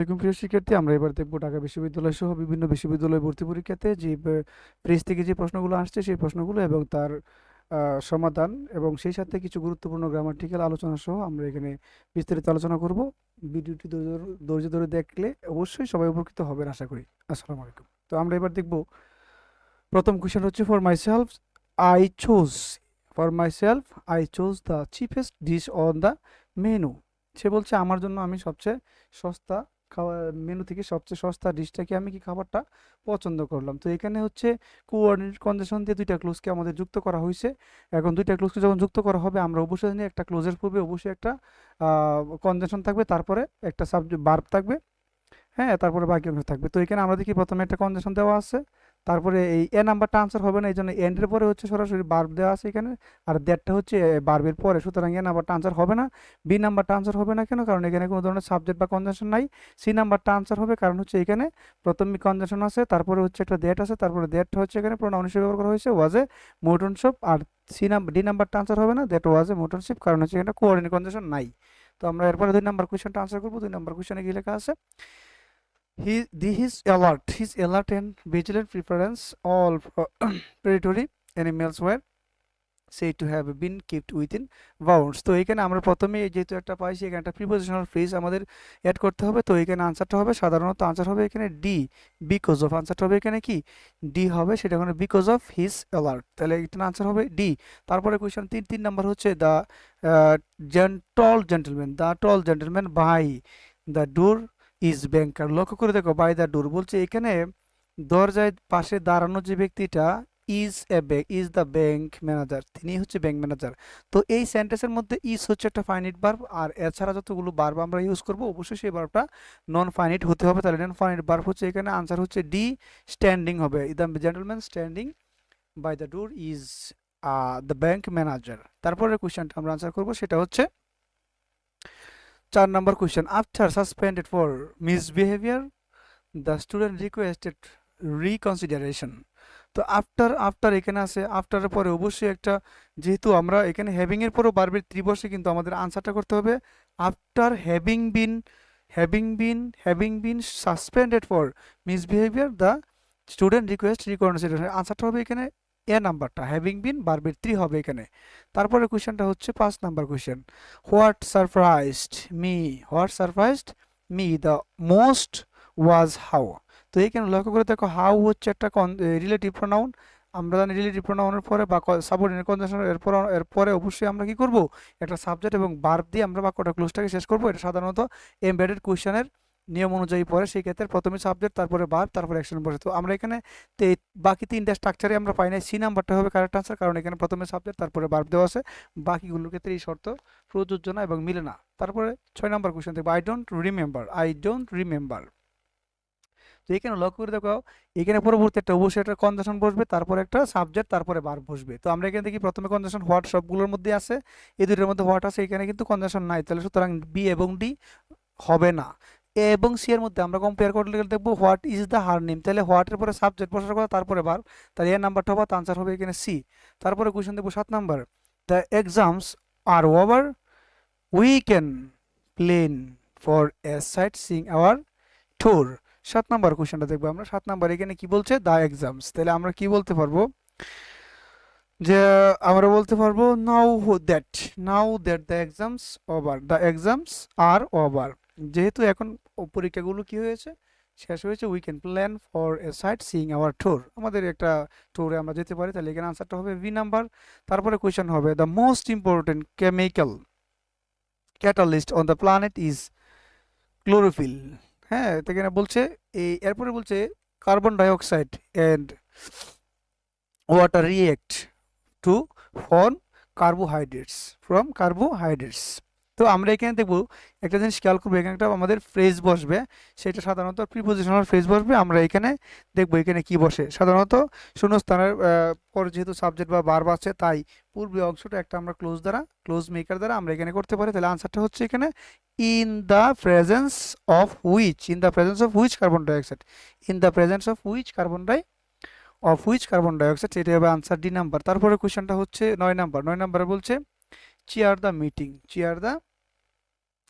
এরকম প্রিয় শিক্ষার্থী, আমরা এবার দেখব ঢাকা বিশ্ববিদ্যালয় সহ বিভিন্ন বিশ্ববিদ্যালয় ভর্তি পরীক্ষাতে যে পেজ থেকে যে প্রশ্নগুলো আসছে সেই প্রশ্নগুলো এবং তার সমাধান এবং সেই সাথে কিছু গুরুত্বপূর্ণ গ্রামাটিক্যাল আলোচনা সহ আমরা এখানে বিস্তারিত আলোচনা করব। ভিডিওটি ধৈর্য ধরে দেখলে অবশ্যই সবাই উপকৃত হবেন আশা করি। আসসালামু আলাইকুম। তো আমরা এবার দেখব প্রথম কোশ্চেন হচ্ছে I chose for myself I chose the cheapest dish on the menu. সে বলছে আমার জন্য আমি সবচেয়ে সস্তা খাওয়া মেনু থেকে সবচেয়ে সস্তা ডিশটাকে আমি কি খাবারটা পছন্দ করলাম। তো এখানে হচ্ছে কোঅর্ডিনেট কন্ডিশন দিয়ে দুইটা ক্লোজকে আমাদের যুক্ত করা হয়েছে। এখন দুইটা ক্লোজকে যখন যুক্ত করা হবে আমরা অবশ্যই জানি একটা ক্লোজের পূর্বে অবশ্যই একটা কন্ডিশন থাকবে, তারপরে একটা সাবজেক্ট ভার্ব থাকবে, হ্যাঁ, তারপরে বাকি অংশ থাকবে। তো এখানে আমরা দেখি প্রথমে একটা কনজাংশন দেওয়া আছে, তারপরে এই এ নাম্বারটা আনসার হবে না, এই জন্য এন্ডের পরে হচ্ছে সরাসরি বার্ব দেওয়া আছে এখানে, আর দ্যাটটা হচ্ছে বার্বের পরে, সুতরাং এ নাম্বারটা আনসার হবে না। বি নাম্বারটা আনসার হবে না কেন? কারণ এখানে কোনো ধরনের সাবজেক্ট বা কনজাংশন নাই। সি নাম্বারটা আনসার হবে, কারণ হচ্ছে এখানে প্রথমে কনজাংশন আছে, তারপরে হচ্ছে একটা দ্যাট আছে, তারপরে দ্যাটটা হচ্ছে এখানে প্রোনাউন হিসেবে ব্যবহার করা হয়েছে, ওয়াজ এ মোটনশিপ। আর ডি নাম্বারটা আনসার হবে না, দ্যাট ওয়াজ এ মোটনশিপ, কারণ হচ্ছে এখানে কোঅর্ডিনেট কনজাংশন নাই। তো আমরা এরপরে 2 নাম্বার কোয়েশ্চনটা আনসার করবো। 2 নাম্বার কোয়েশ্চনে কি লেখা আছে? His alert and vigilant preference, all predatory animals were said to have been kept within bounds. তো এখানে আমরা প্রথমে যেহেতু একটা পাইছি, এখানে একটা প্রিপোজিশনাল ফ্রেজ আমাদের অ্যাড করতে হবে। তো এখানে আনসারটা হবে, সাধারণত আনসার হবে এখানে ডি, বিকজ অফ। আনসারটা হবে এখানে কি ডি হবে, সেটা এখানে বিকজ অফ হিজ অ্যালার্ট, তাহলে এখানে আনসার হবে ডি। তারপরে কোয়েশ্চন 3 নাম্বার হচ্ছে the tall gentleman by the door is banker. লক্ষ্য করে দেখো, বাই দ্য ডোর বলছে এখানে দরজায় পাশে দাঁড়ানো যে ব্যক্তিটা ইজ দ্য ব্যাংক ম্যানেজার, তিনি হচ্ছে ব্যাংক ম্যানেজার। তো এই সেন্টেন্সের মধ্যে ইজ হচ্ছে একটা ফাইনিট ভার্ব, আর এছাড়া যতগুলো ভার্ব আমরা ইউজ করব অবশ্যই সেই ভার্বটা নন ফাইনিট হতে হবে। তাহলে নন ফাইনিট ভার্ব হচ্ছে এখানে আনসার হচ্ছে ডি, স্ট্যান্ডিং হবে। The gentleman standing by the door is the bank manager. তারপরে কোয়েশ্চনটা আমরা আনসার করব, সেটা হচ্ছে 4 number question. After suspended for misbehaviour the student requested reconsideration. তো আফটার এখানে আছে, আফটারের পরে অবশ্যই একটা, যেহেতু আমরা এখানে হ্যাভিং এর পরেও বারবার ত্রিবর্ষে, কিন্তু আমাদের আনসারটা করতে হবে after having been suspended for misbehaviour the student request reconsideration. আনসারটা হবে এখানে এ নাম্বারটা, হ্যাভিং বিন বারবার 3 হবে এখানে। তারপরে কোয়েশ্চেনটা হচ্ছে 5 number question. What surprised me the most was how. তো এখানে লক্ষ্য করে দেখো, হাউ হচ্ছে একটা রিলেটিভ প্রোনাউন। আমরা জানি রিলেটিভ প্রোনাউনের পরে বা সাবঅর্ডিনেট কনজাংশন এরপরে অবশ্যই আমরা কি করব, একটা সাবজেক্ট এবং ভার্ব দিয়ে আমরা বাক্যটা ক্লোজটাকে শেষ করব। এটা সাধারণত এমবেডেড কোয়েশ্চেনের নিয়ম অনুযায়ী পড়ে, সেই ক্ষেত্রে প্রথমে সাবজেক্ট, তারপরে ভার্ব, তারপরে অ্যাকশন বসে। তো আমরা এখানে বাকি 3টা স্ট্রাকচারে আমরা পাই নাই। সি নাম্বারটা হবে কারেক্ট আনসার, কারণ এখানে প্রথমে সাবজেক্ট তারপরে ভার্ব দেওয়া আছে, বাকিগুলোর ক্ষেত্রে এই শর্ত প্রযোজ্য না এবং মিলে না। তারপরে 6 নাম্বার কোয়েশ্চেন দেখবো, আই ডোন্ট রিমেম্বার। তো এখানে লক্ষ্য করে দেখো, এখানে পরবর্তী একটা অবশ্যই একটা কনজাংশন বসবে, তারপরে একটা সাবজেক্ট, তারপরে ভার্ব বসবে। তো আমরা এখানে দেখি প্রথমে কনজাংশন হোয়াট সবগুলোর মধ্যে আছে, এই দুটোর মধ্যে হোয়াট আছে, এখানে কিন্তু কনজাংশন নাই, তাহলে সুতরাং বি এবং ডি হবে না। এ এবং সি এর মধ্যে আমরা কম্পেয়ার করলে দেখবো what is the her name, তাহলে হোয়াটের পরে সাবজেক্ট বসার কথা, তারপরে ভার্ব, তাহলে এর নাম্বারটা হবে, আনসার হবে এখানে সি। তারপরে কোয়েশ্চেন দেখবো 7 number, the exams are over we can plan for a sightseeing our tour. 7 number কোয়েশ্চেনটা দেখবো আমরা। 7 নাম্বার এখানে কি বলছে, দ্য এক্সামস, তাহলে আমরা কি বলতে পারবো, যে আমরা বলতে পারবো now that the exams are over. যেহেতু এখন পরীক্ষাগুলো কি হয়েছে, শেষ হয়েছে, we can plan for a sightseeing our tour, আমাদের একটা ট্যুরে আমরা যেতে পারি। তাহলে এখানে আনসারটা হবে বি নাম্বার। তারপরে কোয়েশ্চেন হবে, the most important chemical catalyst on the planet is chlorophyll. হ্যাঁ, তো এখানে বলছে এরপরে বলছে carbon dioxide and water react to form carbohydrates. তো আমরা এখানে দেখবো একটা জিনিস খেয়াল করবো, এখানে একটা আমাদের ফ্রেজ বসবে, সেটা সাধারণত প্রিপোজিশনাল ফ্রেজ বসবে। আমরা এখানে দেখবো এখানে কি বসে, সাধারণত শূন্যস্থানের পর যেহেতু সাবজেক্ট বা ভার্ব আছে, তাই পূর্বে অংশটা একটা আমরা ক্লোজ মেকার দ্বারা আমরা এখানে করতে পারি। তাহলে আনসারটা হচ্ছে এখানে in the presence of which carbon dioxide, carbon dioxide, এটা হবে আনসার ডি নাম্বার। তারপরে কোয়েশ্চেনটা হচ্ছে 9 নাম্বার। 9 নাম্বারে বলছে চেয়ার দ্য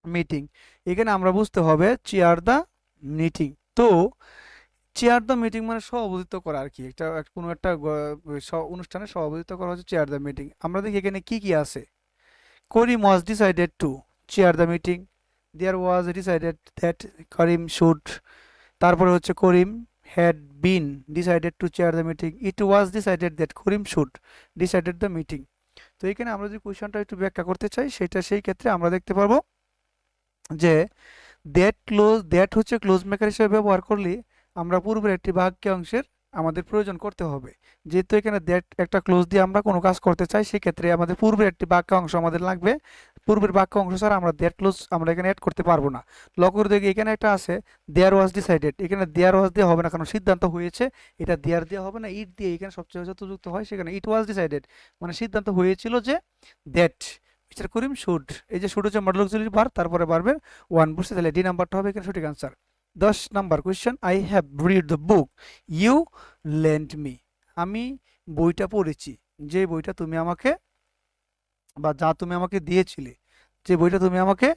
মিটিং। এখানে আমরা বুঝতে হবে চেয়ার দ্য মিটিং। তো চেয়ার দ্য মিটিং মানে সভাপতিত্ব করা আর কি, কোনো একটা অনুষ্ঠানে সভাপতিত্ব করা হচ্ছে চেয়ার দ্য মিটিং। আমরা দেখি এখানে কি কি আছে। Karim was decided to chair the meeting, there was decided that Karim should, তারপরে হচ্ছে Karim had been decided to chair the meeting, it was decided that Karim should decided the meeting. তো এখানে আমরা যদি কোয়েশ্চনটা একটু ব্যাখ্যা করতে চাই, সেই ক্ষেত্রে আমরা দেখতে পারবো যে দ্যাট হচ্ছে ক্লোজ মেকার হিসেবে ব্যবহার করলে আমরা পূর্বের একটি বাক্যাংশের আমাদের প্রয়োজন করতে হবে। যেহেতু এখানে দ্যাট একটা ক্লোজ দিয়ে আমরা কোনো কাজ করতে চাই, সেক্ষেত্রে আমাদের পূর্বের একটি বাক্যাংশ আমাদের লাগবে। পূর্বের বাক্যাংশ ছাড়া আমরা দ্যাট ক্লোজ আমরা এখানে অ্যাড করতে পারবো না। লক্ষ্য করে দেখি এখানে একটা আছে দেয়ার ওয়াজ ডিসাইডেড, এখানে দেয়ার ওয়াজ দিয়ে হবে না, কারণ সিদ্ধান্ত হয়েছে। এটা দেয়ার দিয়ে হবে না, ইট দিয়ে এখানে সবচেয়ে যুক্ত হয়, সেখানে ইট ওয়াজ ডিসাইডেড মানে সিদ্ধান্ত হয়েছিল যে দ্যাট মিস্টার করিম শুড, এই যে শুড হচ্ছে মডেল অক্সিলারি ভার্ব, তারপরে ভার্বের ওয়ান বসছে, তাহলে ডি নাম্বারটা হবে এখানে সঠিক answer. 10 number question, I have read the book you lent me, আমি বইটা পড়েছি যে বইটা তুমি আমাকে, বা যা তুমি আমাকে দিয়েছিলে, যে বইটা তুমি আমাকে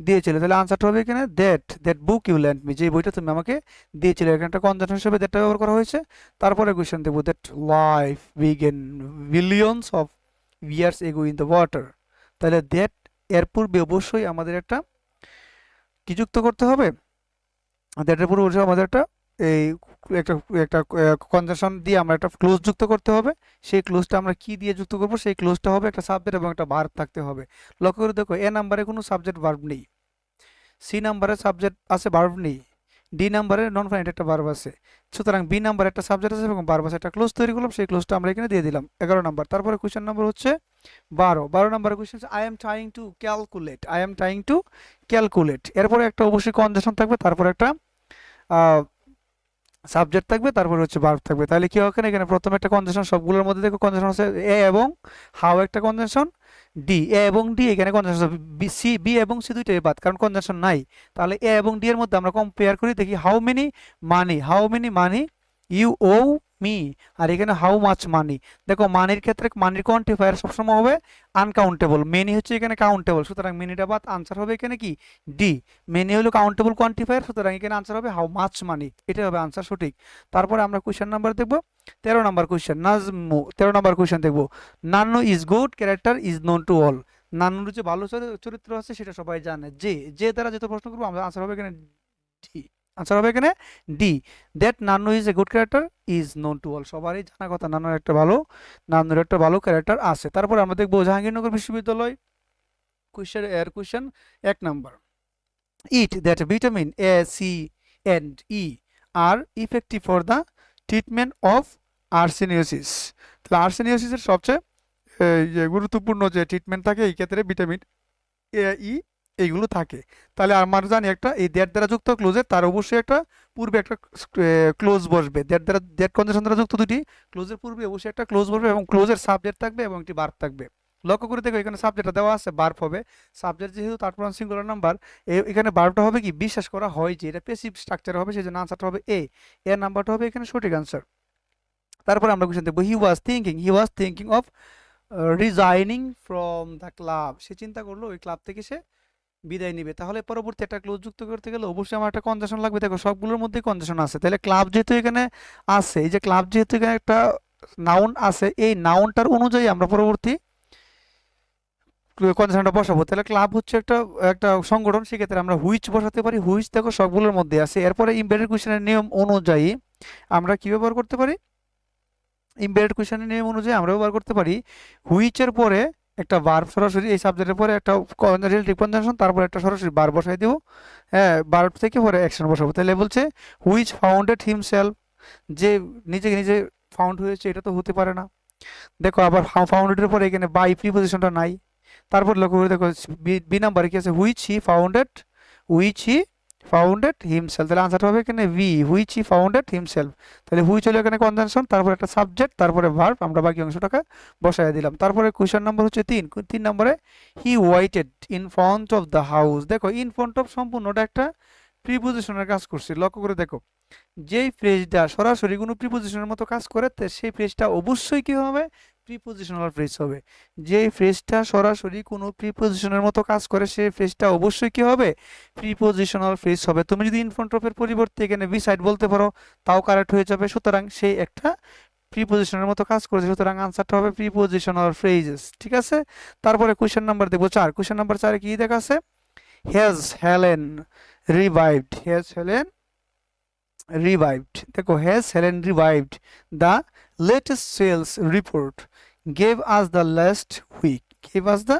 দিয়েছিলে। তাহলে আনসারটা হবে এখানে that book you lent me, যে বইটা তুমি আমাকে দিয়েছিলে। এখানে একটা কনজাংশন হিসেবে দ্যাটটা ব্যবহার করা হয়েছে। তারপরে কোয়েশ্চেন দেবো, that life began billions of years ago in the water, তাহলে দ্যাট এর পূর্বে অবশ্যই আমাদের একটা কি যুক্ত করতে হবে, দ্যাটের পূর্বে অবশ্যই আমাদের একটা এই একটা একটা কনজাংশন দিয়ে আমরা একটা ক্লোজ যুক্ত করতে হবে। সেই ক্লোজটা আমরা কি দিয়ে যুক্ত করব, সেই ক্লোজটা হবে একটা সাবজেক্ট এবং একটা ভার্ব থাকতে হবে। লক্ষ্য করে দেখো, এ নাম্বারে কোনো সাবজেক্ট ভার্ব নেই, সি নাম্বারে সাবজেক্ট আছে ভার্ব নেই, ডি নাম্বারে নন ফাইনাইট একটা ভার্ব আছে। সুতরাং বি নাম্বারে একটা সাবজেক্ট আছে এবং ভার্ব আছে, একটা ক্লোজ তৈরি করলাম, সেই ক্লোজটা আমরা এখানে দিয়ে দিলাম। 11 নাম্বার। তারপরে কোয়েশ্চেন নাম্বার হচ্ছে 12 number question, I am trying to calculate, I am trying to calculate, এরপরে একটা অবশ্যই কনজাংশন থাকবে, তারপরে একটা সাবজেক্ট থাকবে, তারপরে হচ্ছে ভার্ব থাকবে। তাহলে কি হবে, এখানে প্রথমে একটা কনজাংশন, সবগুলোর মধ্যে দেখো কনজাংশন আছে এ এবং হাউ একটা কনজাংশন, ডি এ এবং ডি এখানে কনজাংশন, বি এবং সি দুইটাই বাদ, কারণ কনজাংশন নাই। তাহলে এ এবং ডি এর মধ্যে আমরা কম্পেয়ার করি, দেখি how many money you owe me, আর এখানে হাউ মাচ মানি। দেখো মানির ক্ষেত্রে মানির কোয়ান্টিফায়ার সবসময় হবে আনকাউন্টেবল, মেনি হচ্ছে এখানে কাউন্টেবল, সুতরাং মেনিটা বাদ, আনসার হবে এখানে কি ডি। মেনি হলো কাউন্টেবল কোয়ান্টিফায়ার, সুতরাং এখানে আনসার হবে হাউ মাচ মানি, এটা হবে আনসার সঠিক। তারপরে আমরা কোয়েশ্চেন নাম্বার দেখব 13 number question, Najmu 13 number question দেখব, Nannu is good character is known to all, নান্নুর যে ভালো চরিত্র আছে সেটা সবাই জানে, যে দ্বারা যত প্রশ্ন করবো আমরা আনসার হবে এখানে ডি, আনসার হবে এখানে D. That Nannu is a good character is known to all, সবারই জানা কথা নান্নুর একটা ভালো ক্যারেক্টার আছে। তারপরে আমরা দেখবো জাহাঙ্গীরনগর বিশ্ববিদ্যালয় question 1 number, it that vitamin A C and E are effective for the treatment of arsenicosis, তাহলে আর্সেনিওসিসের সবচেয়ে যে গুরুত্বপূর্ণ যে ট্রিটমেন্ট থাকে এই ক্ষেত্রে ভিটামিন এ ই এইগুলো থাকে। তাহলে আমরা জানি একটা এই দ্যাট দ্বারা যুক্ত ক্লোজে তার অবশ্যই একটা পূর্বে একটা ক্লোজ বসবে, দ্যাট কন্ডিশন দ্বারা যুক্ত দুটি ক্লোজের পূর্বে অবশ্যই একটা ক্লোজ বসবে এবং ক্লোজের সাবজেক্ট থাকবে এবং একটি ভার্ব থাকবে। লক্ষ্য করে দেখো এখানে সাবজেক্টটা দেওয়া আছে, ভার্ব হবে, সাবজেক্ট যেহেতু তার প্রধান সিঙ্গুলার নাম্বার, এখানে ভার্বটা হবে কি বিশ্বাস করা হয় যে এটা প্যাসিভ স্ট্রাকচার হবে, সেই জন্য আনসারটা হবে এ, এর নাম্বারটা হবে এখানে সঠিক আনসার। তারপরে আমরা কোশ্চেন দেখবো, he was thinking of resigning from the club, সে চিন্তা করলো ওই ক্লাব থেকে সে বিদায় নিবে। তাহলে পরবর্তী একটা ক্লোজ যুক্ত করতে গেলে অবশ্যই আমার একটা কনজাংশন লাগবে। দেখো সবগুলোর মধ্যেই কনজাংশন আছে, তাহলে ক্লাব যেহেতু এখানে আছে, এই যে ক্লাব যেহেতু এখানে একটা নাউন আছে, এই নাউনটার অনুযায়ী আমরা পরবর্তী কনজাংশনটা বসাবো। তাহলে ক্লাব হচ্ছে একটা একটা সংগঠন, সেক্ষেত্রে আমরা হুইচ বসাতে পারি, হুইচ দেখো সবগুলোর মধ্যে আছে। এরপরে ইমবেডেড কোয়েশ্চেনের নিয়ম অনুযায়ী আমরা কি ব্যবহার করতে পারি, ইমবেডেড কোয়েশ্চেনের নিয়ম অনুযায়ী আমরা ব্যবহার করতে পারি হুইচের পরে একটা ভার্ব সরাসরি, এই সাবজেক্টের পরে একটা রিলেটিভ কনজাংশন, তারপর একটা সরাসরি ভার্ব বসাই দেব, হ্যাঁ ভার্ব থেকে পরে অ্যাকশন বসাবো। তাহলে বলছে হুইচ ফাউন্ডেড হিমসেলফ, যে নিজে ফাউন্ড হয়েছে, এটা তো হতে পারে না। দেখো আবার ফাউন্ডেডের পরে এখানে বাই প্রিপোজিশনটা নাই। তারপর লক্ষ্য করে দেখো বি নাম্বারে কি আছে, হুইচ হি ফাউন্ডেড হিমসেলফ, তাহলে আনসারটা হবে এখানে V, which he founded himself. তাহলে হুইচ হলো এখানে কনজাংশন, তারপর একটা সাবজেক্ট, তারপরে ভার্ব, আমরা বাকি অংশটাকে বসায় দিলাম। তারপরে কোয়েশ্চেন নাম্বার হচ্ছে 3 নম্বরে, he waited in front of the house, দেখো ইন ফ্রন্ট অফ সম্পূর্ণটা একটা প্রিপোজিশনের কাজ করছে। লক্ষ্য করে দেখো যেই ফ্রেজটা সরাসরি কোনো প্রিপোজিশনের মতো কাজ করে সেই ফ্রেজটা অবশ্যই কি হবে, প্রিপোজিশনাল ফ্রেজ হবে। যে ফ্রেজটা সরাসরি কোনো প্রিপোজিশনের মতো কাজ করে সেই ফ্রেজটা অবশ্যই কি হবে, প্রিপোজিশনাল ফ্রেজ হবে। তুমি যদি ইন ফ্রন্ট অফ এর পরিবর্তে এখানে বিসাইড বলতে পারো তাও কারেক্ট হয়ে যাবে। সুতরাং সেই একটা প্রিপোজিশনের মতো কাজ করেছে, সুতরাং আনসারটা হবে প্রিপোজিশনাল ফ্রেজেস। ঠিক আছে, তারপরে কোশ্চেন নাম্বার দেখবো 4। কোশ্চেন নাম্বার 4 কি দেখা আছে, has Helen revived, has Helen revived, দেখো has Helen revived the latest sales report gave us the last week, gave us the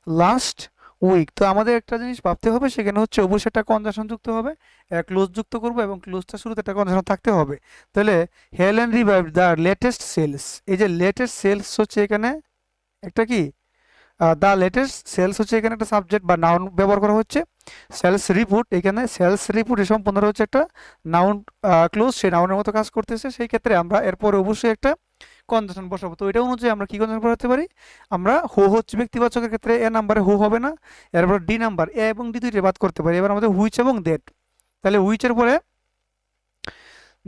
last week। তো আমাদের একটা জিনিস ভাবতে হবে, সেখানে হচ্ছে অবশ্যই একটা কনজাংশন যুক্ত হবে, ক্লোজ যুক্ত করব এবং ক্লোজটা শুরুতে একটা কনজাংশন থাকতে হবে। তাহলে Helen revived the latest sales, এই যে লেটেস্ট সেলস হচ্ছে এখানে একটা কি, দ্য লেটেস্ট সেলস হচ্ছে এখানে একটা সাবজেক্ট বা নাউন ব্যবহার করা হচ্ছে। সেলস রিপোর্ট, এখানে সেলস রিপোর্ট সম্পূর্ণ হচ্ছে একটা নাউন ক্লোজ, সেই নাউনের মতো কাজ করতেছে। সেই ক্ষেত্রে আমরা এরপরে অবশ্যই একটা কনজাংশন বসাবো। তো এটা অনুযায়ী আমরা কি কনজাংশন বসাতে পারি, আমরা হু হচ্ছে ব্যক্তিবাচকের ক্ষেত্রে এ নাম্বারে হু হবে না, এরপর ডি নাম্বার এ এবং ডি দুইটা বাদ করতে পারি। এবার আমাদের হুইচ এবং দ্যাট, তাহলে হুইচের পরে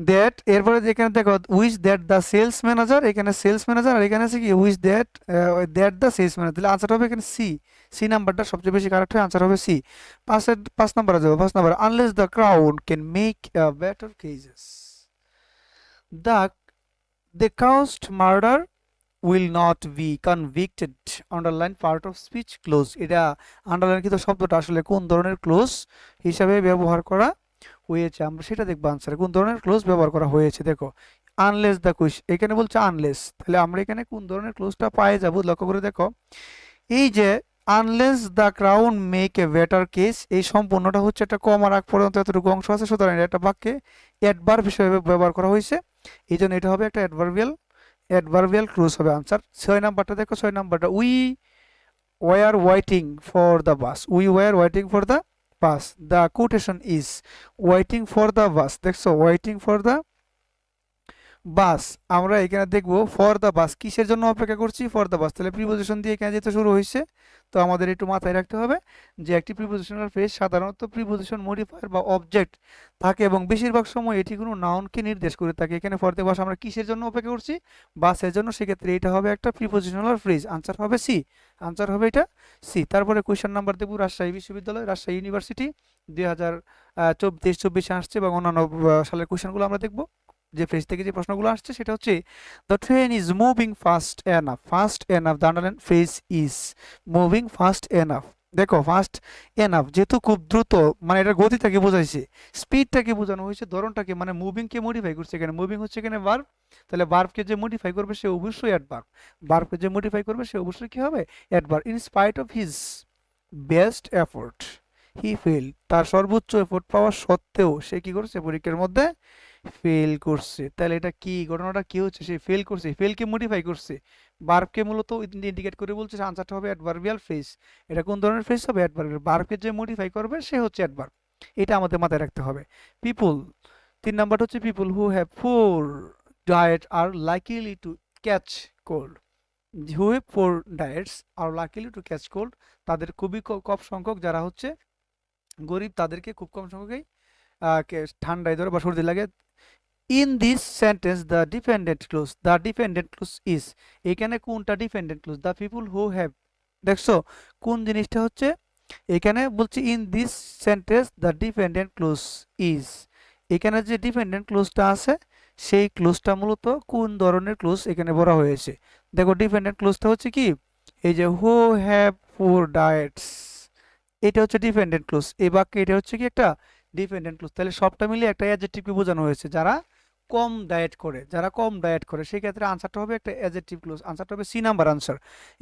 দ্যাট, এরপরে যেখানে দেখো which that the sales manager, এখানে সেলস ম্যানেজার, আর এখানে আছে কি which that that the sales manager. তাহলে আনসার হবে এখানে সি, সি নাম্বারটা সবচেয়ে বেশি কারেক্ট হয়, আনসার হবে সি। 5 নাম্বারে যাবো। 5 number, unless the crown can make better cases, the the accused murder will not be convicted, underline part of speech clause. এটা আন্ডারলাইনকৃত শব্দটা আসলে কোন ধরনের ক্লোজ হিসাবে ব্যবহার করা হয়েছে, আমরা সেটা দেখবো আনসার কোন ধরনের ক্লোজ ব্যবহার করা হয়েছে। দেখো আনলেস দ্য কুইশ, এখানে বলছে আনলেস, তাহলে আমরা এখানে কোন ধরনের ক্লোজটা পাই যাব, লক্ষ্য করে দেখো। এই যে unless the crown make a better case, এই সম্পূর্ণটা হচ্ছে একটা কমার আগ পর্যন্ত এতটুকু অংশ আছে, সুতরাং এটা একটা বাক্যে অ্যাডভার্ব হিসেবে ব্যবহার করা হয়েছে, এই জন্য এটা হবে একটা অ্যাডভার্বিয়াল ক্লোজ হবে আনসার। 6 নাম্বারটা দেখো, 6 নাম্বারটা we were waiting for the bus, we were waiting for the bus, the quotation is waiting for the bus. দেখছো ওয়েটিং ফর দ্য বাস, আমরা এখানে দেখবো ফর দ্য বাস কিসের জন্য অপেক্ষা করছি, ফর দ্য বাস। তাহলে প্রিপোজিশন দিয়ে এখানে যেতে শুরু হয়েছে, তো আমাদের একটু মাথায় রাখতে হবে যে একটি প্রিপোজিশনাল ফ্রেজ সাধারণত প্রিপোজিশন মডিফায়ার বা অবজেক্ট থাকে এবং বেশিরভাগ সময় এটি কোনো নাউনকে নির্দেশ করে থাকে। এখানে ফর দ্য বাস আমরা কিসের জন্য অপেক্ষা করছি, বাসের জন্য, সেক্ষেত্রে এটা হবে একটা প্রিপোজিশনাল ফ্রেজ, আনসার হবে সি, আনসার হবে এটা সি। তারপরে কোয়েশ্চেন নাম্বার দেবো রাজশাহী বিশ্ববিদ্যালয়, রাজশাহী ইউনিভার্সিটি 2023-24 আসছে এবং অন্যান্য সালের কোয়েশ্চেনগুলো আমরা দেখবো। যে ফ্রেজ থেকে যে প্রশ্নগুলো আসছে সেটা হচ্ছে the train is moving fast enough, fast enough, the underline phrase is moving fast enough. দেখো ফাস্ট এনাফ যেহেতু খুব দ্রুত, মানে এটা গতিটাকে বোঝাইছে, স্পিডটাকে বোঝানো হয়েছে, ধরনটাকে মানে মুভিংকে মডিফাই করছে। এখানে মুভিং হচ্ছে এখানে ভার্ব, তাহলে ভার্বকে যে মডিফাই করবে সে অবশ্যই অ্যাডভার্ব, ভার্বকে যে মডিফাই করবে সে অবশ্যই কি হবে, adverb. In spite of his best effort he fail, তার সর্বোচ্চ এফোর্ট পাওয়া সত্ত্বেও সে কি করছে, পরীক্ষার মধ্যে ফেল করছে। তাহলে এটা কি, ঘটনাটা কি হচ্ছে, সে ফেল করছে, ফেলকে মডিফাই করছে, ভার্বকে মূলত ইন্ডিকেট করে বলছে, আনসারটা হবে অ্যাডভার্বিয়াল ফ্রেজ। এটা কোন ধরনের ফ্রেজ হবে, অ্যাডভার্বিয়াল, ভার্বকে যে মডিফাই করবে সে হচ্ছে অ্যাডভার্ব, এটা আমাদের মাথায় রাখতে হবে। পিপল, 3 নাম্বারটা হচ্ছে people who have poor diet are likely to catch cold, who have poor diets are likely to catch cold, তাদের খুবই কম সংখ্যক, যারা হচ্ছে গরিব তাদেরকে খুব কম সংখ্যকই ঠান্ডায় ধরে বা সর্দি লাগে। In this sentence the dependent close, the dependent close is, এখানে কোনটা dependent close, the people who have, দেখছো কোন জিনিসটা হচ্ছে, এখানে বলছি in this sentence the dependent close is, এখানে যে ডিপেন্ডেন্ট ক্লোজটা আছে সেই ক্লোজটা মূলত কোন ধরনের ক্লোজ এখানে বলা হয়েছে। দেখো ডিপেন্ডেন্ট ক্লোজটা হচ্ছে কি, এই যে হু হ্যাভ পুর ডায়েটস, এটা হচ্ছে ডিপেন্ডেন্ট ক্লোজ, এই বাক্যে এটা হচ্ছে কি একটা ডিপেন্ডেন্ট ক্লোজ। তাহলে সবটা মিলিয়ে একটা অ্যাডজেক্টিভকে বোঝানো হয়েছে, যারা কম ডায়েট করে, যারা কম ডায়েট করে, সেই ক্ষেত্রে আনসারটা হবে একটা অ্যাডজেক্টিভ ক্লোজ, আনসারটা হবে সি নাম্বার আনসার।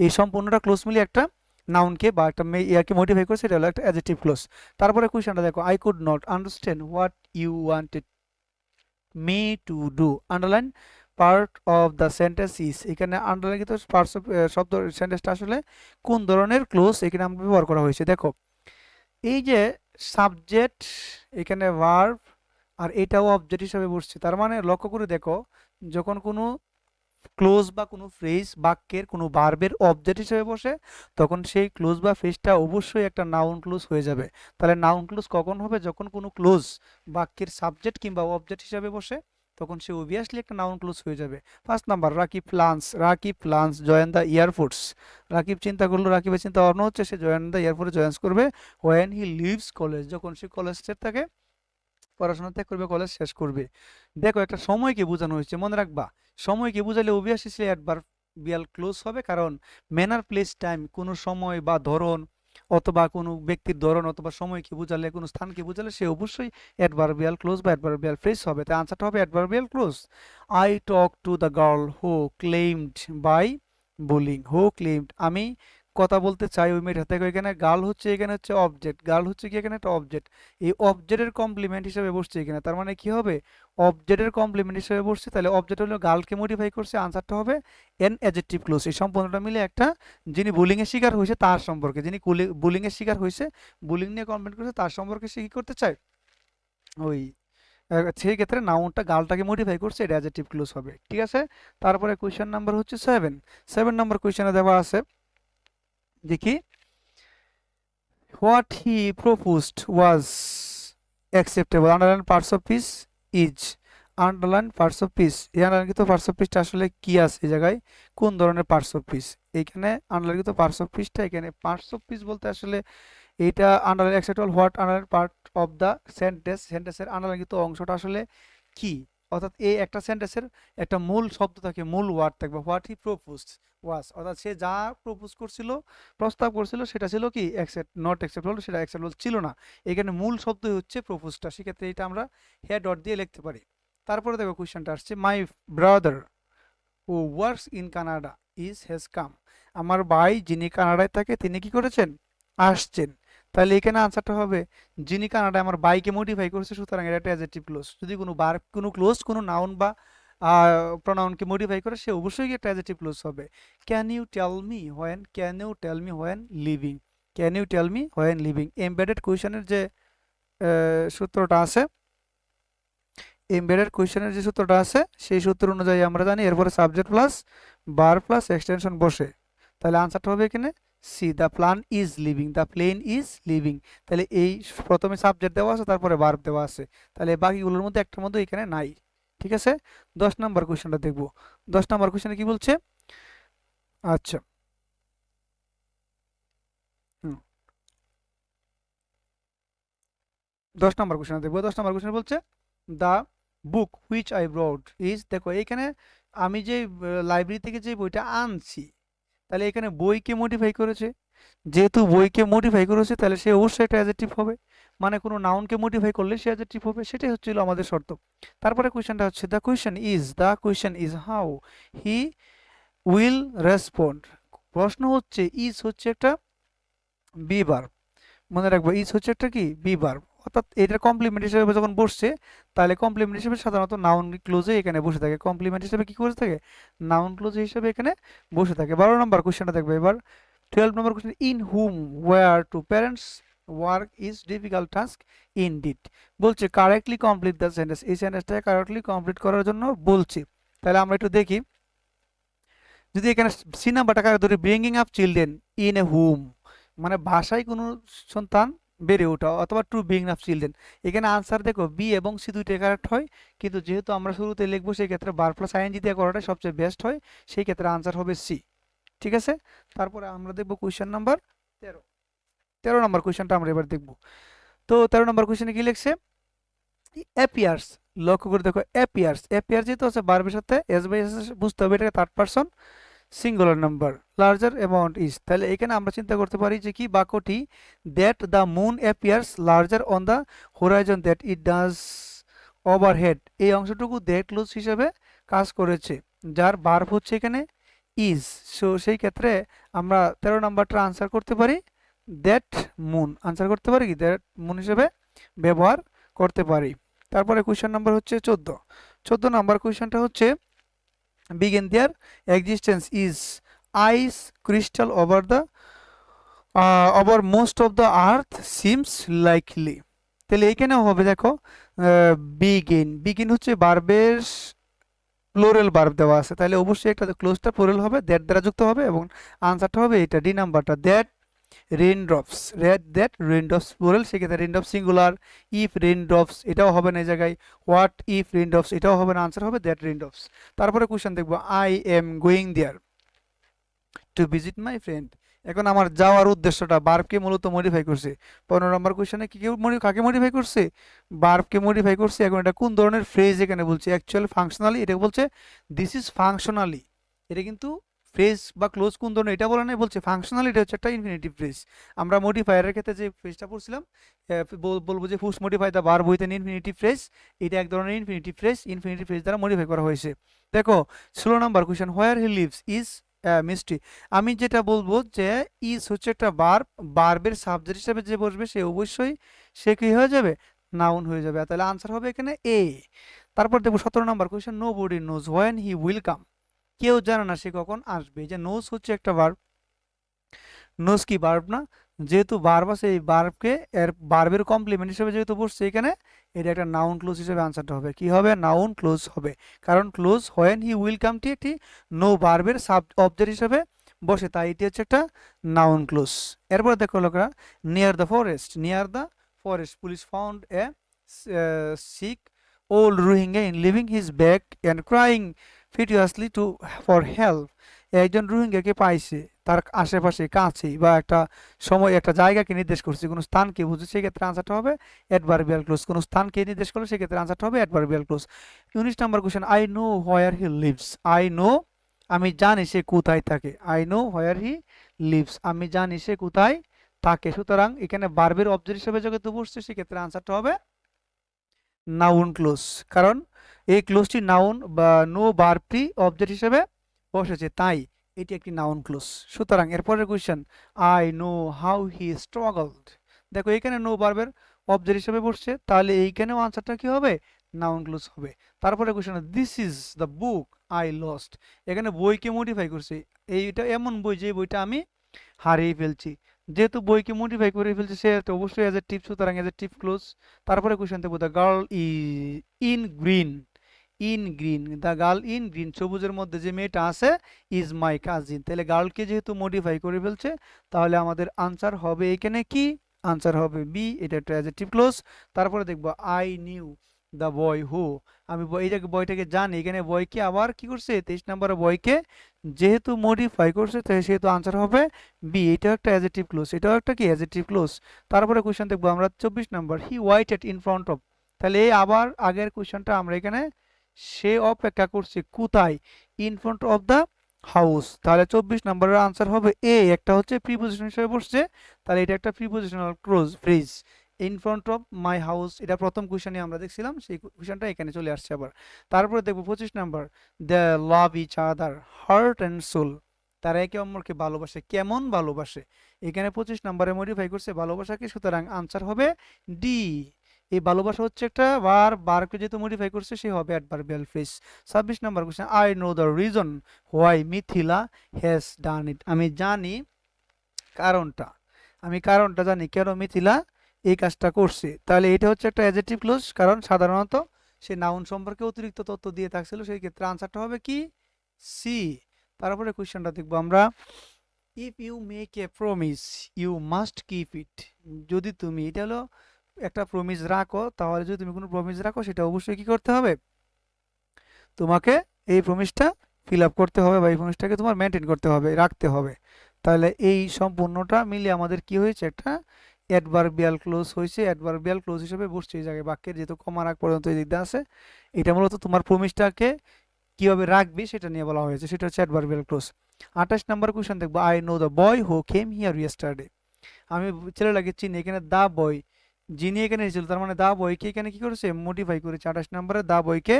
এই সম্পূর্ণটা ক্লোজ মিলিয়ে একটা নাউনকে বা একটা ইয়াকে মডিফাই করে, সেটা হলো একটা অ্যাডজেক্টিভ ক্লোজ। তারপরে কোয়েশ্চনটা দেখো, I could not understand what you wanted me to do, underline part of the sentence is, এখানে আন্ডারলাইনকৃত পার্টস অফ শব্দ সেন্টেন্সটা আসলে কোন ধরনের ক্লোজ এখানে আমরা ব্যবহার করা হয়েছে। দেখো এই যে সাবজেক্ট, এখানে ভার্ব, আর এটাও অবজেক্ট হিসাবে বসছে, তার মানে লক্ষ্য করে দেখো যখন কোনো ক্লোজ বা কোনো ফ্রেজ বাক্যের কোনো ভার্বের অবজেক্ট হিসেবে বসে, তখন সেই ক্লোজ বা ফ্রেজটা অবশ্যই একটা নাউন ক্লোজ হয়ে যাবে। তাহলে নাউন ক্লোজ কখন হবে, যখন কোনো ক্লোজ বাক্যের সাবজেক্ট কিংবা অবজেক্ট হিসেবে বসে, তখন সে অবভিয়াসলি একটা নাউন ক্লোজ হয়ে যাবে। First number, Rakib plunge join the air force. Rakib চিন্তা করলো, রাকিবের চিন্তা ভাবনা হচ্ছে সে জয়েন দ্য এয়ারফোর্সে জয়েন্স করবে হোয়েন হি লিভস কলেজ, যখন সে কলেজ থাকে, পড়াশোনা ত্যাগ করবে, কলেজ শেষ করবে। দেখো একটা সময়কে বোঝানো হয়েছে, মনে রাখবা সময়কে বোঝালে অবভিয়াসলি সে অ্যাডভার্বিয়াল ক্লোজ হবে, কারণ ম্যানার প্লেস টাইম কোনো সময় বা ধরন অথবা কোনো ব্যক্তির ধরন অথবা সময়কে বোঝালে, কোনো স্থানকে বোঝালে সে অবশ্যই অ্যাডভার্বিয়াল ক্লোজ বা অ্যাডভার্বিয়াল ফ্রেজ হবে। তাই আনসারটা হবে adverbial clause. I talk to the girl who claimed by bullying. Who claimed, আমি কথা বলতে চাই ওই মেয়েটার। দেখো এখানে গার্ল হচ্ছে, এখানে হচ্ছে অবজেক্ট, গার্ল হচ্ছে কি এখানে একটা অবজেক্ট, এই অবজেক্টের কমপ্লিমেন্ট হিসেবে বসছে এখানে। তার মানে কি হবে, অবজেক্টের কমপ্লিমেন্ট হিসেবে বসছে, তাহলে অবজেক্ট হলো গার্লকে মডিফাই করছে, আনসারটা হবে এন অ্যাডজেক্টিভ ক্লোজ। এই সম্পূর্ণটা মিলে একটা, যিনি বুলিং এর শিকার হয়েছে তার সম্পর্কে, যিনি বুলিং এর শিকার হয়েছে, বুলিং নিয়ে কমপ্লেন করছে তার সম্পর্কে সে কি করতে চায়, ওই সেই ক্ষেত্রে নাউনটা গার্লটাকে মডিফাই করছে, এটা অ্যাডজেক্টিভ ক্লোজ হবে। ঠিক আছে, তারপরে কোয়েশ্চেন নাম্বার হচ্ছে 7 নম্বর কোয়েশ্চেনে দেওয়া আছে, দেখি, what he proposed was acceptable, underline parts of speech is, underline parts of speech, এই আন্ডারলাইনকৃত পার্টস অফ স্পিচটা আসলে কি আছে এই জায়গায়, কোন ধরনের পার্টস অফ স্পিচ, এইখানে আন্ডারলাইনকৃত পার্টস অফ স্পিচটা, এখানে পার্টস অফ স্পিচ বলতে আসলে এইটা underline acceptable, what underline part of the sentence, সেন্টেন্সের আন্ডারলাইনকৃত অংশটা আসলে কি, অর্থাৎ এই একটা সেন্টেন্সের একটা মূল শব্দ থাকে, মূল ওয়ার্ড থাকবে, হোয়াট হি প্রপোজড ওয়াজ, অর্থাৎ সে যা প্রপোজ করছিল, প্রস্তাব করছিল, সেটা ছিল কি নট অ্যাকসেপ্টেবল, সেটা অ্যাকসেপ্টেবল ছিল না। এখানে মূল শব্দই হচ্ছে প্রপোজটা, সেক্ষেত্রে এটা আমরা হেড ডট দিয়ে লিখতে পারি। তারপরে দেখো কোয়েশ্চেনটা আসছে, my brother who works in Canada is has come, আমার ভাই যিনি কানাডায় থাকে তিনি কি করেছেন, আসছেন। তাহলে এখানে আনসারটা হবে, যিনি কানাডায় আমার বাইকে মডিফাই করেছে, সুতরাং এটা একটা অ্যাডজেক্টিভ ক্লোজ। যদি কোনো ভার্ব, কোনো ক্লোজ, কোনো নাউন বা প্রোনাউনকে মডিফাই করে, সে অবশ্যই একটা অ্যাডজেক্টিভ ক্লোজ হবে। Can you tell me when, can you tell me when living, can you tell me when living, embedded কোয়েশনের যে সূত্রটা আছে, এমবেডেড কোয়েশনের যে সূত্রটা আছে, সেই সূত্র অনুযায়ী আমরা জানি এরপরে subject plus verb plus extension বসে, তাহলে আনসারটা হবে এখানে C, the plan is leaving, the plane is leaving. তাহলে এই প্রথমে সাবজেক্ট দেওয়া আছে, তারপরে ভার্ব দেওয়া আছে, তাহলে বাকিগুলোর মধ্যে একটার মধ্যে এখানে নাই। ঠিক আছে, 10 নম্বর কোয়েশ্চেনটা দেখবো। 10 নম্বর কোয়েশ্চেনে কি বলছে, আচ্ছা, 10 নম্বর কোয়েশ্চেন দেখবো। 10 নম্বর কোয়েশ্চেন বলছে, the book which I brought is, দেখো এইখানে আমি যে লাইব্রেরি থেকে যে বইটা আনছি, তাহলে এখানে বইকে মডিফাই করেছে, যেহেতু বইকে মডিফাই করেছে তাহলে সে অবশ্যই একটা অ্যাডজেক্টিভ হবে, মানে কোনো নাউনকে মডিফাই করলে সে অ্যাডজেক্টিভ হবে, সেটাই হচ্ছিল আমাদের শর্ত। তারপরে কোয়েশ্চেনটা হচ্ছে, the question is how he will respond. প্রশ্ন হচ্ছে, ইজ হচ্ছে একটা বি ভার্ব, মনে রাখবো ইজ হচ্ছে একটা কি বি ভার্ব, অর্থাৎ এটার কমপ্লিমেন্ট হিসেবে যখন বসছে, তাহলে কমপ্লিমেন্ট হিসেবে সাধারণত নাউন ক্লোজে এখানে বসে থাকে, কমপ্লিমেন্ট হিসেবে কি করে থাকে, নাউন ক্লোজে হিসেবে এখানে বসে থাকে। 12 নম্বর কোয়েশ্চেনটা দেখবে এবার। 12 নম্বর question, in whom where two parents work is difficult task indeed, বলছে কারেক্টলি কমপ্লিট দ্য সেন্টেন্স, এই সেন্টেন্সটাকে কারেক্টলি কমপ্লিট করার জন্য বলছি। তাহলে আমরা একটু দেখি, যদি এখানে সি নাম্বারটা কারে ধরি, bringing up children in a home, মানে ভাষায় কোনো সন্তান বেড়ে ওঠা, অথবা টু বিং অফ চিলড্রেন, এখানে আনসার দেখো বি এবং সি দুইটাই কারেক্ট হয়, কিন্তু যেহেতু আমরা শুরুতে লিখবো সেই ক্ষেত্রে বার প্লাস আইএনজি দিয়ে করাটা সবচেয়ে বেস্ট হয়, সেই ক্ষেত্রে আনসার হবে সি। ঠিক আছে, তারপরে আমরা দেখবো কোয়েশ্চেন নাম্বার 13। 13 নম্বর কোয়েশ্চেনটা আমরা এবার দেখবো। তো 13 নম্বর কোয়েশ্চেনে কি লিখছে, অ্যাপিয়ার্স, লক্ষ্য করে দেখো অ্যাপিয়ার্স, অ্যাপিয়ার যেহেতু আছে ভার্বের সাথে এস বাই এস বুঝতে হবে, এটাকে third person singular number, larger amount is, তাহলে এখানে আমরা চিন্তা করতে পারি যে কি বাক্যটি, that the moon appears larger on the horizon that it does overhead, এই অংশটুকু দ্যাট ক্লোজ হিসেবে কাজ করেছে, যার ভার্ব হচ্ছে এখানে ইজ। সো সেই ক্ষেত্রে আমরা 13 নাম্বারটা আনসার করতে পারি দ্যাট মুন, আনসার করতে পারি কি দ্যাট মুন হিসেবে ব্যবহার করতে পারি। তারপরে কোয়েশ্চেন নাম্বার হচ্ছে 14। 14 নাম্বার কোয়েশ্চেনটা হচ্ছে, begin their existence is ice crystal over most of the earth seems likely, তাহলে এইখানেও হবে দেখো বিগিন হচ্ছে ভার্বের প্লুরাল ভার্ব দেওয়া আছে, তাহলে অবশ্যই একটা ক্লোজটা প্লুরাল হবে, দ্যাট দ্বারা যুক্ত হবে, এবং আনসারটা হবে এটা ডি নাম্বারটা, that raindrops, that raindrops plural, সেক্ষেত্রে রেইনড্রপ সিঙ্গুলার। ইফ রেইনড্রপস এটাও হবে না এই জায়গায়। হোয়াট ইফ রেইনড্রপস এটাও হবে না, আনসার হবে দ্যাট রেইনড্রপস। তারপরে কোশ্চেন দেখবো, I am going there to visit my friend. এখন আমার যাওয়ার উদ্দেশ্যটা বার্বকে মূলত মডিফাই করছে। 15 নম্বর কোশ্চেনে কাকে মডিফাই করছে? বার্বকে মডিফাই করছে। এখন এটা কোন ধরনের ফ্রেজ এখানে বলছে? অ্যাকচুয়াল ফাংশনালি, এটা বলছে দিস ইজ ফাংশনালি। এটা কিন্তু ফ্রেজ বা ক্লোজ কোন ধরনের এটা বলা নাই, বলছে ফাংশনালি, এটা হচ্ছে একটা ইনফিনিটিভ ফ্রেজ। আমরা মডিফায়ারের ক্ষেত্রে যে ফ্রেজটা পড়ছিলাম, বলবো যে হুস modify the verb with an infinitive phrase. এটা এক ধরনের ইনফিনিটিভ ফ্রেজ দ্বারা মডিফাই করা হয়েছে। দেখো 16 নম্বর question, where he lives is মিষ্টি। আমি যেটা বলবো যে ইজ হচ্ছে একটা ভার্ব, ভার্বের সাবজেক্ট হিসেবে যে বসবে সে অবশ্যই সে কি হয়ে যাবে? নাউন হয়ে যাবে। তাহলে আনসার হবে এখানে এ। তারপর দেখবো 17 নম্বর question, nobody knows when he will come. কেউ জানে না সে কখন আসবে। যে নোজ হচ্ছে একটা ভার্ব, নোজ কি ভার্ব না? যেহেতু ভার্ব আছে, এই ভার্বকে এর ভার্বের কমপ্লিমেন্ট হিসেবে যেহেতু বসছে এখানে, এটা একটা নাউন ক্লোজ হিসেবে আনসারটা হবে কি হবে? নাউন ক্লোজ হবে। কারণ ক্লোজ হোয়েন হি উইল কামটি একটি নো ভার্বের সাব অবজেক্ট হিসেবে বসে, তাই এটি হচ্ছে একটা নাউন ক্লোজ। এরপর দেখো লোকেরা, near the forest police found a sick old Rohingya in living his bag and crying piteously to for help. একজন রোহিঙ্গাকে পাইছে তার আশেপাশে কাছেই, বা একটা সময় একটা জায়গাকে নির্দেশ করছে, কোনো স্থানকে বুঝে, সেক্ষেত্রে আনসারটা হবে অ্যাডভার্বিয়াল ক্লোজ। কোনো স্থানকে নির্দেশ করলে সেক্ষেত্রে আনসারটা হবে adverbial close. 19 number question, I know where he leaves. I know আমি জানি সে কোথায় থাকে। I know where he leaves আমি জানি সে কোথায় থাকে। সুতরাং এখানে ভার্বের অবজেক্ট হিসেবে যেহেতু বসছে, সেক্ষেত্রে আনসারটা হবে নাউন ক্লোজ। কারণ এই ক্লোজটি নাউন বা নো ভার্বটি অবজেক্ট হিসেবে বসেছে, তাই এটি একটি নাউন ক্লোজ। সুতরাং এরপরের question, I know how he struggled. দেখো এখানে নো ভার্বের অবজেক্ট হিসেবে বসছে, তাহলে এইখানেও আনসারটা কি হবে? নাউন ক্লোজ হবে। তারপরে question, this is the book I lost. এখানে বইকে মডিফাই করছে। এইটা এমন বই যে বইটা আমি হারিয়ে ফেলছি। যেহেতু বইকে মডিফাই করে ফেলছে, সে অবশ্যই অ্যাডজেক্টিভ, সুতরাং অ্যাডজেক্টিভ ক্লোজ। তারপরে কোশ্চেন দেবো, the girl in green the girl in green, সবুজের মধ্যে যে মেয়েটা আছে, ইজ মাই কাজিন। তাহলে গার্লকে যেহেতু মডিফাই করে ফেলছে, তাহলে আমাদের আনসার হবে এখানে কি? আনসার হবে বি, এটা একটা অ্যাডজেক্টিভ ক্লোজ। তারপরে দেখবো, আই নিউ দ্য বয় হু। আমি এইটাকে বয়টাকে জানি, এখানে বয়কে আবার কি করছে? 23 নম্বরে বয়কে যেহেতু মডিফাই করছে, তাই সেহেতু আনসার হবে বি, এটাও একটা অ্যাডজেক্টিভ ক্লোজ, এটাও একটা কি অ্যাডজেক্টিভ ক্লোজ। তারপরে কোশ্চেন দেখবো আমরা 24 নম্বর, হি ওয়াইটেড ইন ফ্রন্ট অফ। তাহলে এই আবার আগের কোশ্চেনটা আমরা এখানে সে অপেক্ষা করছে কোথায়? In front of the house. তাহলে 24 নম্বরের আনসার হবে এ, একটা হচ্ছে প্রিপোজিশন হিসেবে বসছে, তাহলে এটা একটা prepositional close phrase. In front of my house, এটা প্রথম কোশ্চেনে আমরা দেখছিলাম, সেই কোশ্চেনটা এখানে চলে আসছে আবার। তারপরে দেখবো 25 নম্বর, they love each other heart and soul. তারা একে অপরকে ভালোবাসে, কেমন ভালোবাসে? এখানে 25 নম্বরে মডিফাই করছে ভালোবাসাকে, সুতরাং আনসার হবে ডি। এই ভালোবাসা হচ্ছে একটা বারকে যেহেতু মডিফাই করছে, সে হবে অ্যাডভার্বিয়াল ফ্রেজ। 26 নম্বর question, I know the reason why Mithila has done it. আমি জানি কারণটা, জানি কেন মিথিলা এই কাজটা করছে। তাহলে এটা হচ্ছে একটা অ্যাডজেক্টিভ ক্লোজ, কারণ সাধারণত সে নাউন সম্পর্কে অতিরিক্ত তথ্য দিয়ে থাকছিল, সেই ক্ষেত্রে আনসারটা হবে কি? সি। তারপরে কোশ্চেনটা দেখবো আমরা, if you make a promise you must keep it. যদি তুমি, এটা হলো একটা প্রমিস রাখো, তাহলে যদি তুমি কোনো প্রমিস রাখো, সেটা অবশ্যই কি করতে হবে? তোমাকে এই প্রমিসটা ফিল আপ করতে হবে, বা এই প্রমিসটাকে তোমার মেনটেন করতে হবে, রাখতে হবে। তাহলে এই সম্পূর্ণটা মিলে আমাদের কি হয়েছে? একটা অ্যাডভার্বিয়াল ক্লোজ হয়েছে। অ্যাডভার্বিয়াল ক্লোজ হিসেবে বসছে এই জায়গায়, বাক্যের যেহেতু কমার আগ পর্যন্ত এই দিকটা আছে, এটা মূলত তোমার প্রমিসটাকে কিভাবে রাখবি সেটা নিয়ে বলা হয়েছে, সেটা হচ্ছে অ্যাডভার্বিয়াল ক্লোজ। 28 নম্বর কোশ্চেন দেখবো, I know the boy who came here yesterday. আমি ছেলেটাকে চিনি, এখানে দা বয় যিনি এখানে এসেছিল, তার মানে দা বয়কে এখানে কি করেছে? মডিফাই করেছে। 28 নম্বরে দা বয়কে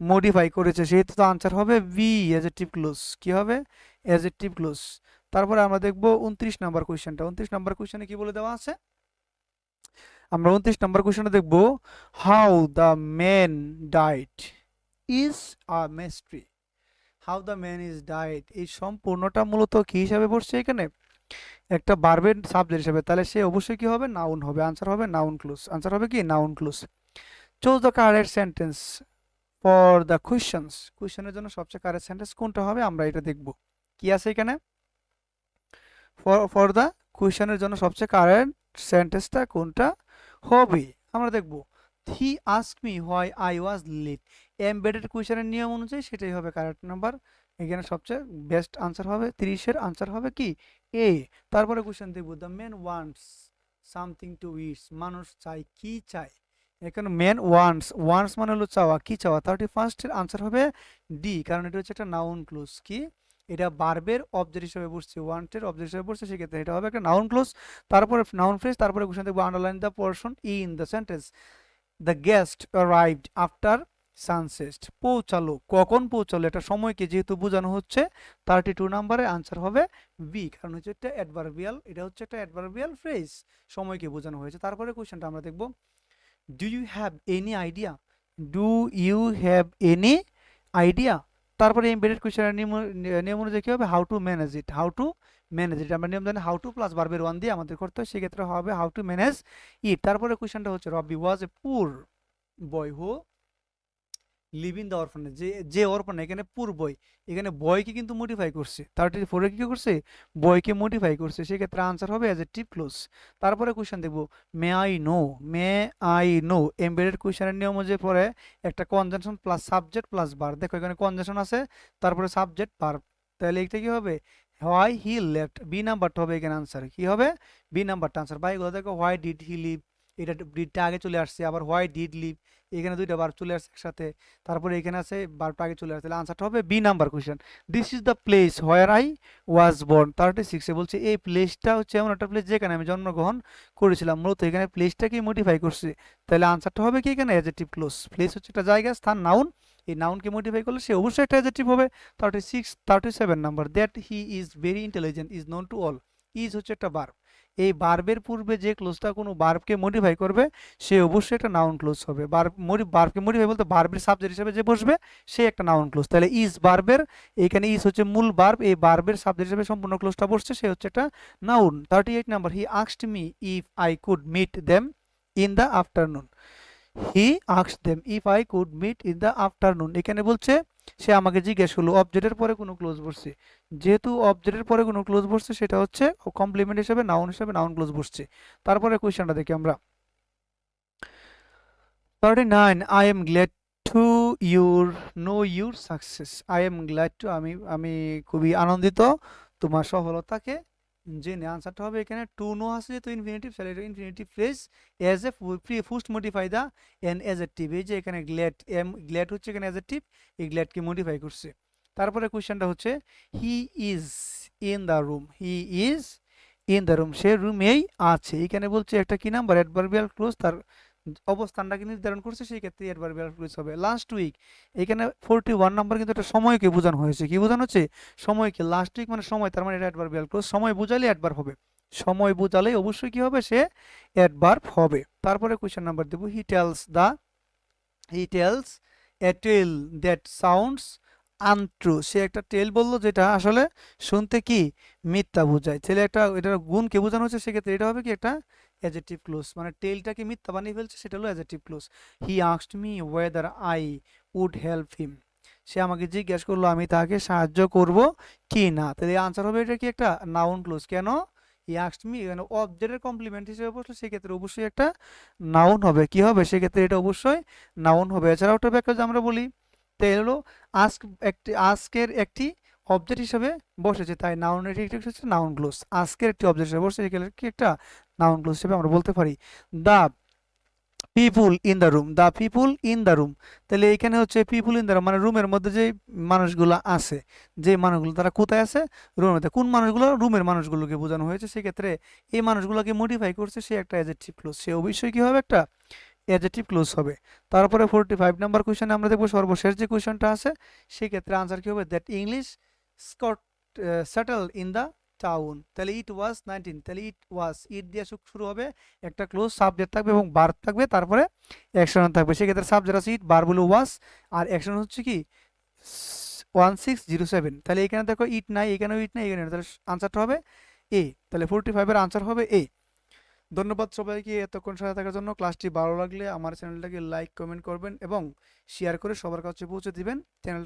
মডিফাই করেছে, সেহেতু তো আনসার হবে বি, অ্যাডজেক্টিভ ক্লোজ। কি হবে? Adjective clause. তারপরে আমরা দেখবো 29 নম্বর কোশ্চেনটা। 29 নম্বর কোশ্চেনে কি বলে দেওয়া আছে? আমরা 29 নম্বর কোশ্চেনে দেখবো, how the man died is a mystery. How the man is died, এই সম্পূর্ণটা মূলত কি হিসাবে পড়ছে? এখানে একটা ভার্বের সাবজেক্ট হিসেবে, তাহলে সে অবশ্যই কি হবে? নাউন হবে। আনসার হবে নাউন ক্লোজ। আনসার হবে কি? Noun clause. Choose the correct sentence for the questions. কোয়েশ্চেনের জন্য সবচেয়ে কারেক্ট সেন্টেন্স কোনটা হবে, আমরা এটা দেখব। কি আছে এখানে? ফর দ্য কোয়েশ্চেনের জন্য সবচেয়ে কারেন্ট সেন্টেন্সটা কোনটা হবে আমরা দেখব। He ask me why I was late, embedded কোয়েশ্চেনের নিয়ম অনুযায়ী সেটাই হবে কারেক্ট নাম্বার। এখানে সবচেয়ে বেস্ট আনসার হবে 30-এর আনসার হবে কি এ। তারপরে কোয়েশ্চেন দেখব, the man wants something to its, মানুষ চাই কি চায়, এখানে ম্যান ওয়ান্টস মানে হলো চাওয়া, কি চাওয়া, 31-এর আনসার হবে ডি, কারণ এটা হচ্ছে একটা নাউন ক্লোজ। কি এটা বার্বের অবজেক্ট হিসেবে বসছে, ওয়ান্টের অবজেক্ট হিসেবে বসছে, সেক্ষেত্রে এটা হবে একটা নাউন ক্লোজ। তারপরে নাউন ফ্রেজ, তারপরে কোশ্চেন দেখবো underline the portion in the sentence, the guest arrived after sunset, পৌঁছালো, কখন পৌঁছালো, এটা সময়কে যেহেতু বোঝানো হচ্ছে 32 নম্বরে আনসার হবে বি, কারণ হচ্ছে একটা অ্যাডভার্বিয়াল, এটা হচ্ছে একটা অ্যাডভার্বিয়াল ফ্রেজ, সময়কে বোঝানো হয়েছে। তারপরে কোশ্চেনটা আমরা দেখবো, do you have any idea, do you have any idea. তারপরে এমবেডেড কোয়েশ্চেনের নিয়ম অনুযায়ী কি হবে, how to manage it, how to manage it, আমরা নিয়ম জানি হাউ টু প্লাস ভার্বের ওয়ান দিয়ে আমাদের করতে হয়, সেক্ষেত্রে হবে হাউ টু ম্যানেজ ইট। তারপরে কোয়েশ্চেনটা হচ্ছে, রবি was a poor boy who live in the orphanage, যে অরফানেজ, এখানে পুর বয়, এখানে বয়কে কিন্তু মডিফাই করছে, 34-এ কি করছে, বয়কে মডিফাই করছে, সেক্ষেত্রে আনসার হবে অ্যাডজেক্টিভ ক্লোজ। তারপরে কোয়েশ্চেন দেখবো, মে আই নো, এমবেডেড কোয়েশ্চেনের নিয়ম অনুযায়ী পরে একটা conjunction plus subject plus verb, দেখো এখানে কনজাংশন আছে, তারপরে সাবজেক্ট ভার্ব, তাহলে এটা কি হবে, হোয়াই হি লেফট, বি নাম্বারটা হবে এখানে আনসার, কি হবে বি নাম্বারটা আনসার। বা এগুলো দেখো, হোয়াই ডিড হি লিভ, এটা ডিডটা আগে চলে আসছে, আবার হোয়াই ডিড লিভ, এখানে দুইটা ভার্ব চলে আসছে একসাথে, তারপরে এখানে আছে ভার্বটা আগে চলে আসছে, তাহলে আনসারটা হবে B number question. This is the place where I was born, 36-এ বলছে এই প্লেসটা হচ্ছে এমন একটা প্লেস যেখানে আমি জন্মগ্রহণ করেছিলাম, মূলত এখানে প্লেসটাকে মডিফাই করছে, তাহলে আনসারটা হবে কি এখানে অ্যাডজেক্টিভ ক্লোজ। প্লেস হচ্ছে একটা জায়গা, স্থান, নাউন, এই নাউনকে মডিফাই করলে সে অবশ্যই একটা অ্যাডজেক্টিভ হবে। 37 number, that he is very intelligent is known to all, is হচ্ছে একটা ভার্ব, এই বার্বের পূর্বে যে ক্লোজটা কোনো বার্বকে মডিফাই করবে সে অবশ্যই একটা নাউন ক্লোজ হবে। বার্বকে মডিফাই বলতে বার্বের সাবজেক্ট হিসেবে যে বসবে সে একটা নাউন ক্লোজ, তাহলে ইজ বার্বের, এখানে ইজ হচ্ছে মূল বার্ব, এই বার্বের সাবজেক্ট হিসেবে সম্পূর্ণ ক্লোজটা বসছে, সে হচ্ছে একটা noun. 38 number, he asked me if I could meet them in the afternoon, he asked them if I could meet in the afternoon, এখানে বলছে সে আমাকে জিজ্ঞেস করলো, অবজেক্টের পরে কোনো ক্লোজ বসছে, যেহেতু অবজেক্টের পরে কোনো ক্লোজ বসছে সেটা হচ্ছে কমপ্লিমেন্ট হিসেবে নাউন ক্লোজ বসছে। তারপরে কোয়েশ্চেনটা দেখি আমরা, 39, I am glad to know your success, I am glad to, আমি খুবই আনন্দিত তোমার সফলতাকে জেনে, আনসারটা হবে এখানে টু নো আছে যেহেতু ইনফিনিটিভ, তাহলে এটা infinitive phrase as a first modify the an adjective, এই যে এখানে গ্ল্যাড হচ্ছে এখানে অ্যাডজেক্টিভ, এই গ্ল্যাডকে মডিফাই করছে। তারপরে কোয়েশ্চেনটা হচ্ছে, he is in the room, he is in the room, সে রুমেই আছে, এখানে বলছে একটা কি নাম্বার অ্যাডভার্বিয়াল ক্লোজ, তার অবস্থানটাকে নির্ধারণ করছে, সেই ক্ষেত্রে অ্যাডভার্বিয়াল ক্লোজ হবে। লাস্ট উইক, এখানে 41 নাম্বার কিন্তু একটা সময়কে বোঝানো হয়েছে, কি বোঝানো হচ্ছে সময়কে, লাস্ট উইক মানে সময়, তার মানে এটা অ্যাডভার্বিয়াল ক্লোজ, সময় বোঝালে অ্যাডভার্ব হবে, সময় বোঝালে অবশ্যই কি হবে সে অ্যাডভার্ব হবে। তারপরে কোয়েশ্চেন নাম্বার দেব, he tells a tale that sounds untrue, সে একটা টেল বললো যেটা আসলে শুনতে কি মিথ্যা বোঝায়, ছেলে একটা এটার গুণকে বোঝানো হচ্ছে, সেক্ষেত্রে এটা হবে কি একটা অ্যাডজেক্টিভ ক্লোজ, মানে টেলটাকে মিথ্যা বানিয়ে ফেলছে, সেটা হলো adjective clause. He asked me whether I would help him, সে আমাকে জিজ্ঞেস করলো আমি তাকে সাহায্য করব কি না, তাহলে আনসার হবে এটা কি একটা নাউন ক্লোজ। কেন, হি আস্কড মি এখানে অবজেক্টের কমপ্লিমেন্ট হিসেবে বসলে সেক্ষেত্রে অবশ্যই একটা নাউন হবে, কি হবে সেক্ষেত্রে এটা অবশ্যই নাউন হবে। এছাড়াও একটা ব্যাখ্যা যদি আমরা বলি, তাই হলো আস্কের একটি অবজেক্ট হিসেবে বসেছে, তাই নাউনের একটি হচ্ছে নাউন ক্লোজ, আস্কের একটি অবজেক্ট হিসেবে বসে, এখানে কি একটা নাউন ক্লোজ হিসেবে আমরা বলতে পারি। The people in the room, the people in the room, তাহলে এখানে হচ্ছে পিপুল ইন দ্য রুম মানে রুমের মধ্যে যে মানুষগুলো আছে, যে মানুষগুলো তারা কোথায় আছে, রুমের মধ্যে, কোন মানুষগুলো, রুমের মানুষগুলোকে বোঝানো হয়েছে, সেক্ষেত্রে এই মানুষগুলোকে মডিফাই করছে, সে একটা অ্যাডজেক্টিভ ক্লোজ, সে অবশ্যই কি হবে একটা অ্যাডজেক্টিভ ক্লোজ হবে। তারপরে 45 নাম্বার কোয়েশ্চেনে আমরা দেখবো সর্বশেষ যে কোয়েশ্চেনটা আছে, সেক্ষেত্রে আনসার কি হবে, that English Scott settle in the town, তাহলে ইট ওয়াজ 19, তাহলে ইট দিয়ে শুরু হবে, একটা ক্লোজ সাবজেক্ট থাকবে এবং ভার্ব থাকবে, তারপরে অ্যাকশন থাকবে, সেক্ষেত্রে সাবজেক্ট আছে ইট, ভার্ব হলো ওয়াজ, আর অ্যাকশন হচ্ছে কি 1607, তাহলে এখানে দেখো ইট নাই, এখানেও ইট নাই, এখানে তাহলে আনসারটা হবে এ, তাহলে 45-এর আনসার হবে এ। ধন্যবাদ সবাইকে এতক্ষণ সাথে থাকার জন্য। ক্লাসটি ভালো লাগলে আমার চ্যানেলটাকে লাইক কমেন্ট করবেন এবং শেয়ার করে সবার কাছে পৌঁছে দিবেন। চ্যানেলটাকে